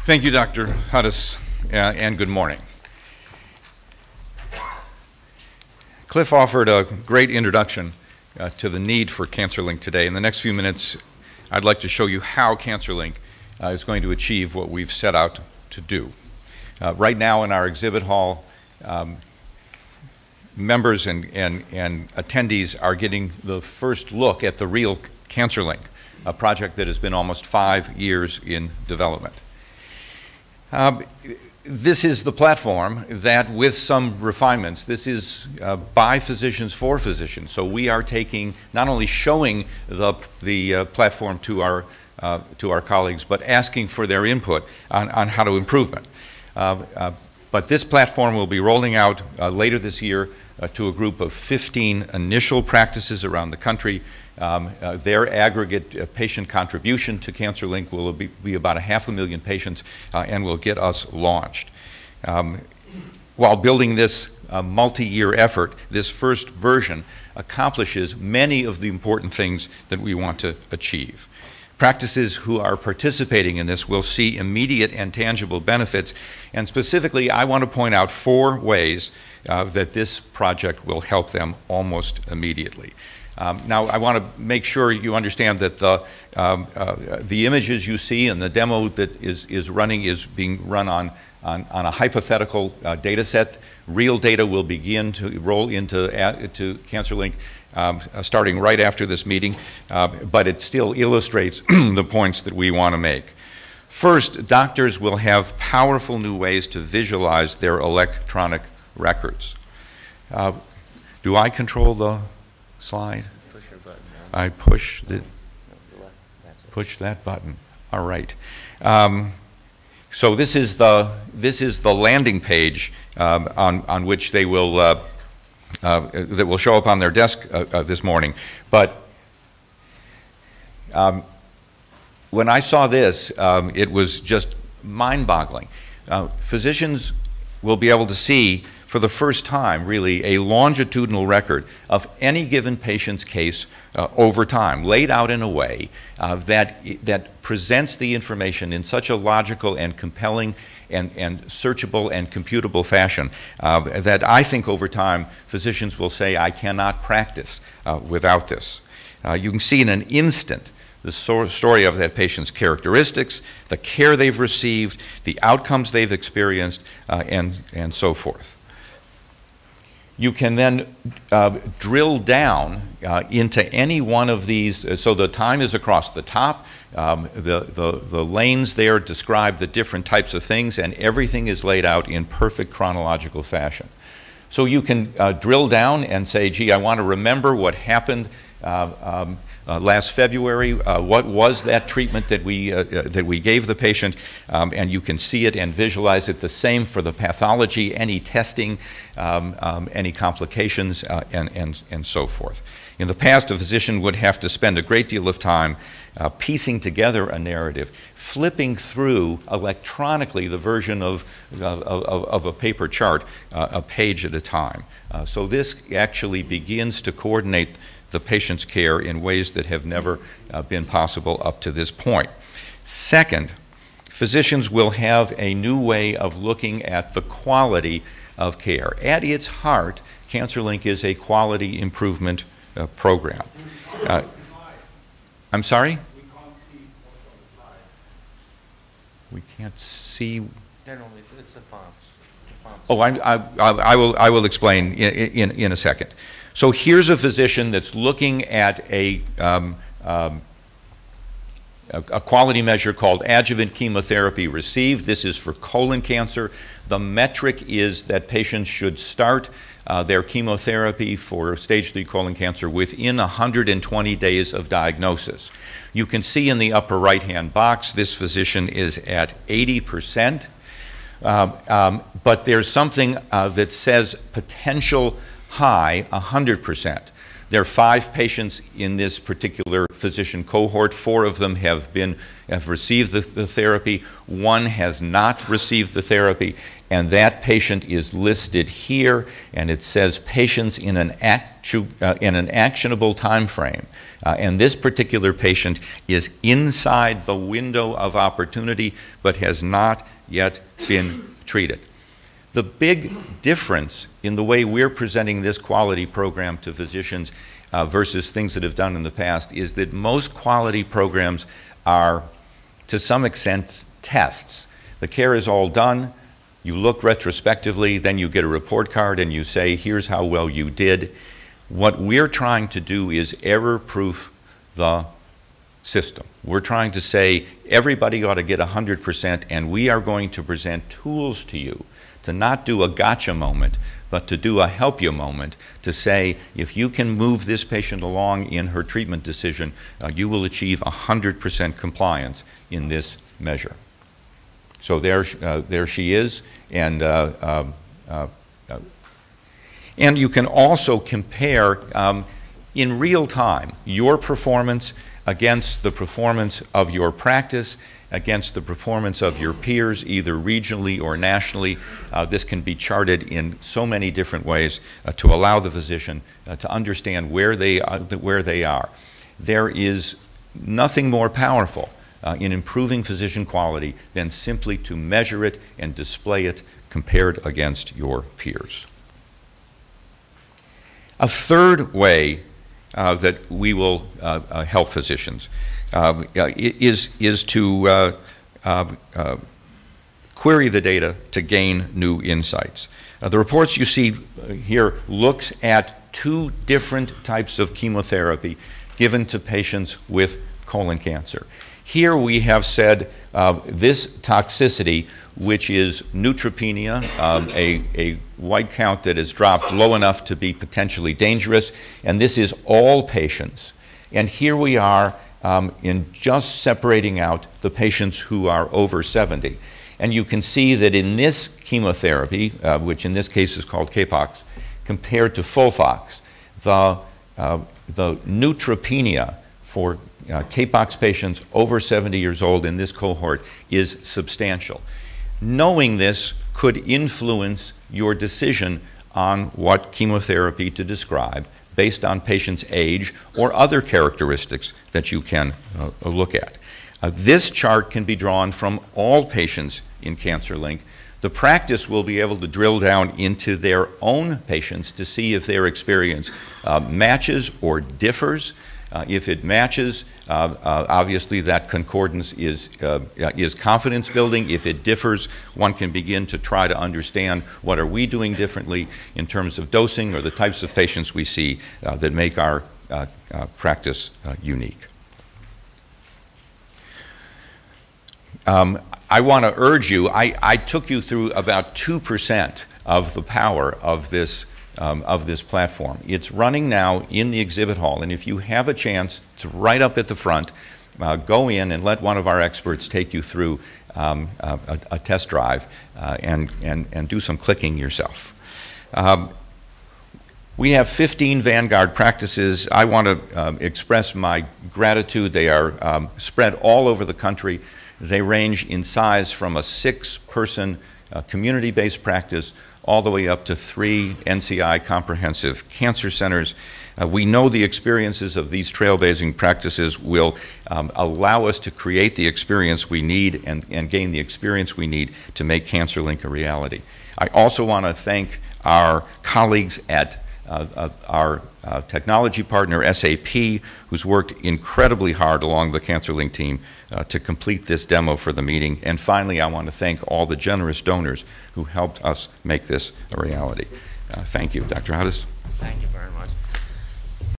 Thank you, Dr. Hudis, and good morning. Cliff offered a great introduction to the need for CancerLinQ today. In the next few minutes, I'd like to show you how CancerLinQ is going to achieve what we've set out to do. Right now in our exhibit hall, members and attendees are getting the first look at the real CancerLinQ, a project that has been almost 5 years in development. This is the platform that, with some refinements, this is by physicians for physicians. So we are taking, not only showing the platform to our colleagues, but asking for their input on how to improve it. But this platform will be rolling out later this year to a group of 15 initial practices around the country. Their aggregate patient contribution to CancerLinQ will be about 500,000 patients and will get us launched. While building this multi-year effort, this first version accomplishes many of the important things that we want to achieve. Practices who are participating in this will see immediate and tangible benefits, and specifically I want to point out 4 ways that this project will help them almost immediately. Now, I want to make sure you understand that the images you see and the demo that is running is being run on a hypothetical data set. Real data will begin to roll into CancerLinQ starting right after this meeting, but it still illustrates the points that we want to make. First, doctors will have powerful new ways to visualize their electronic records. Do I control the slide? Push your button. I push that button. All right. So this is the landing page on which they will that will show up on their desk this morning. But when I saw this, it was just mind-boggling. Physicians will be able to see for the first time, really, a longitudinal record of any given patient's case over time, laid out in a way that presents the information in such a logical and compelling and searchable and computable fashion that I think over time physicians will say, I cannot practice without this. You can see in an instant the story of that patient's characteristics, the care they've received, the outcomes they've experienced, and so forth. You can then drill down into any one of these. So the time is across the top. The lanes there describe the different types of things, and everything is laid out in perfect chronological fashion. So you can drill down and say, gee, I want to remember what happened last February. What was that treatment that we gave the patient? And you can see it and visualize it. The same for the pathology, any testing, any complications, and so forth. In the past, a physician would have to spend a great deal of time piecing together a narrative, flipping through electronically the version of a paper chart, a page at a time. So this actually begins to coordinate the patient's care in ways that have never been possible up to this point. Second, physicians will have a new way of looking at the quality of care. At its heart, CancerLinQ is a quality improvement program. I'm sorry? We can't see what's on the slides. We can't see. Generally, it's the fonts. Oh, I will explain in a second. So here's a physician that's looking at a quality measure called adjuvant chemotherapy received. This is for colon cancer. The metric is that patients should start their chemotherapy for stage 3 colon cancer within 120 days of diagnosis. You can see in the upper right-hand box, this physician is at 80%, but there's something that says potential high 100%. There are 5 patients in this particular physician cohort. 4 of them have received the therapy. 1 has not received the therapy, and that patient is listed here, and it says patients in an actionable time frame. And this particular patient is inside the window of opportunity, but has not yet been treated. The big difference in the way we're presenting this quality program to physicians versus things that have done in the past is that most quality programs are, to some extent, tests. The care is all done, you look retrospectively, then you get a report card and you say, here's how well you did. What we're trying to do is error-proof the system. We're trying to say everybody ought to get 100%, and we are going to present tools to you to not do a gotcha moment, but to do a help you moment, to say if you can move this patient along in her treatment decision, you will achieve 100% compliance in this measure. So there she is, and you can also compare in real time your performance against the performance of your practice, against the performance of your peers, either regionally or nationally. This can be charted in so many different ways to allow the physician to understand where they are. There is nothing more powerful in improving physician quality than simply to measure it and display it compared against your peers. A third way that we will help physicians is to query the data to gain new insights. The reports you see here looks at 2 different types of chemotherapy given to patients with colon cancer. Here we have said this toxicity, which is neutropenia, a white count that has dropped low enough to be potentially dangerous, and this is all patients. And here we are in just separating out the patients who are over 70. And you can see that in this chemotherapy, which in this case is called CAPOX, compared to FOLFOX, the neutropenia for CAPOX patients over 70 years old in this cohort is substantial. Knowing this could influence your decision on what chemotherapy to describe based on patient's age or other characteristics that you can look at. This chart can be drawn from all patients in CancerLinQ. The practice will be able to drill down into their own patients to see if their experience matches or differs. If it matches, obviously that concordance is confidence building. If it differs, one can begin to try to understand what are we doing differently in terms of dosing or the types of patients we see that make our practice unique. I want to urge you, I took you through about 2% of the power of this platform. It's running now in the exhibit hall, and if you have a chance, it's right up at the front. Go in and let one of our experts take you through a test drive and do some clicking yourself. We have 15 Vanguard practices. I want to express my gratitude. They are spread all over the country. They range in size from a 6-person community-based practice all the way up to 3 NCI comprehensive cancer centers. We know the experiences of these trailblazing practices will allow us to create the experience we need and gain the experience we need to make CancerLinQ a reality. I also want to thank our colleagues at our technology partner, SAP, who's worked incredibly hard along the CancerLinQ team to complete this demo for the meeting. And finally, I want to thank all the generous donors who helped us make this a reality. Thank you. Dr. Hades? Thank you very much.